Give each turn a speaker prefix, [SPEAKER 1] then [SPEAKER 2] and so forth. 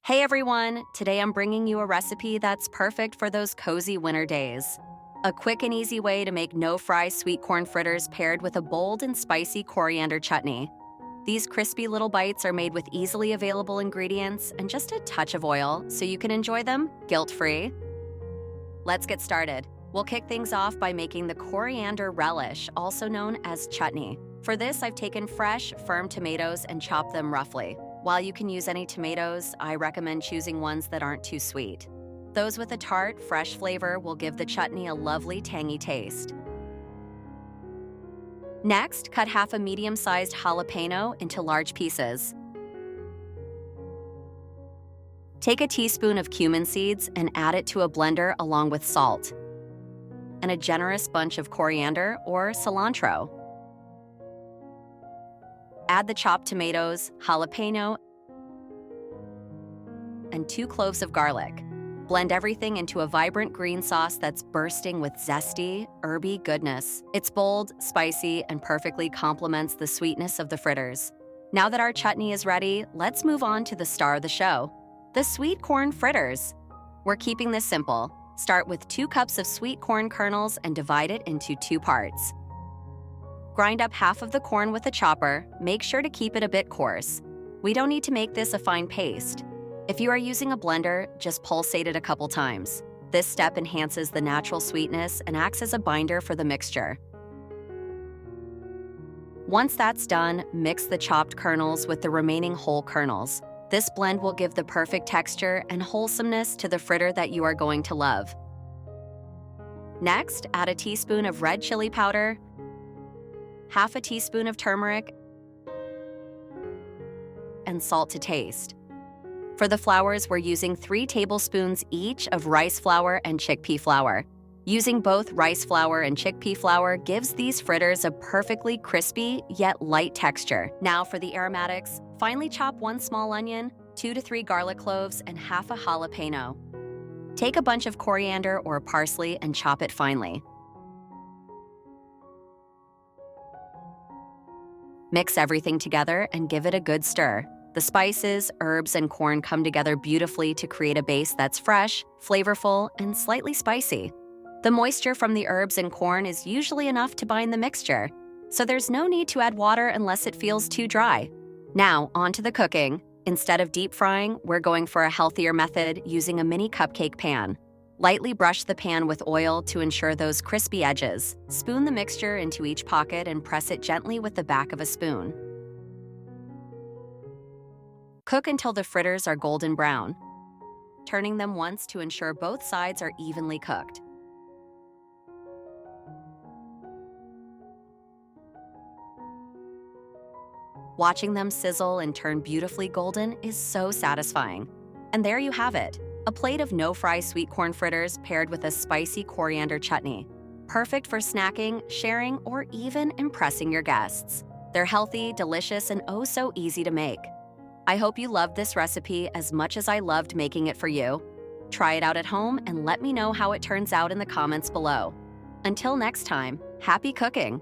[SPEAKER 1] Hey everyone! Today I'm bringing you a recipe that's perfect for those cozy winter days. A quick and easy way to make no-fry sweet corn fritters paired with a bold and spicy coriander chutney. These crispy little bites are made with easily available ingredients and just a touch of oil so you can enjoy them guilt-free. Let's get started. We'll kick things off by making the coriander relish, also known as chutney. For this, I've taken fresh, firm tomatoes and chopped them roughly. While you can use any tomatoes, I recommend choosing ones that aren't too sweet. Those with a tart, fresh flavor will give the chutney a lovely, tangy taste. Next, cut half a medium-sized jalapeno into large pieces. Take a teaspoon of cumin seeds and add it to a blender along with salt and a generous bunch of coriander or cilantro. Add the chopped tomatoes, jalapeno, and 2 cloves of garlic. Blend everything into a vibrant green sauce that's bursting with zesty, herby goodness. It's bold, spicy, and perfectly complements the sweetness of the fritters. Now that our chutney is ready, let's move on to the star of the show, the sweet corn fritters. We're keeping this simple. Start with 2 cups of sweet corn kernels and divide it into 2 parts. Grind up half of the corn with a chopper. Make sure to keep it a bit coarse. We don't need to make this a fine paste. If you are using a blender, just pulsate it a couple times. This step enhances the natural sweetness and acts as a binder for the mixture. Once that's done, mix the chopped kernels with the remaining whole kernels. This blend will give the perfect texture and wholesomeness to the fritter that you are going to love. Next, add a teaspoon of red chili powder, half a teaspoon of turmeric, and salt to taste. For the flours, we're using 3 tablespoons each of rice flour and chickpea flour. Using both rice flour and chickpea flour gives these fritters a perfectly crispy yet light texture. Now for the aromatics, finely chop 1 small onion, 2 to 3 garlic cloves, and half a jalapeno. Take a bunch of coriander or parsley and chop it finely. Mix everything together and give it a good stir. The spices, herbs, and corn come together beautifully to create a base that's fresh, flavorful, and slightly spicy. The moisture from the herbs and corn is usually enough to bind the mixture, so there's no need to add water unless it feels too dry. Now, on to the cooking. Instead of deep frying, we're going for a healthier method using a mini cupcake pan. Lightly brush the pan with oil to ensure those crispy edges. Spoon the mixture into each pocket and press it gently with the back of a spoon. Cook until the fritters are golden brown, turning them once to ensure both sides are evenly cooked. Watching them sizzle and turn beautifully golden is so satisfying. And there you have it. A plate of no-fry sweet corn fritters paired with a spicy coriander chutney. Perfect for snacking, sharing, or even impressing your guests. They're healthy, delicious, and oh so easy to make. I hope you loved this recipe as much as I loved making it for you. Try it out at home and let me know how it turns out in the comments below. Until next time, happy cooking!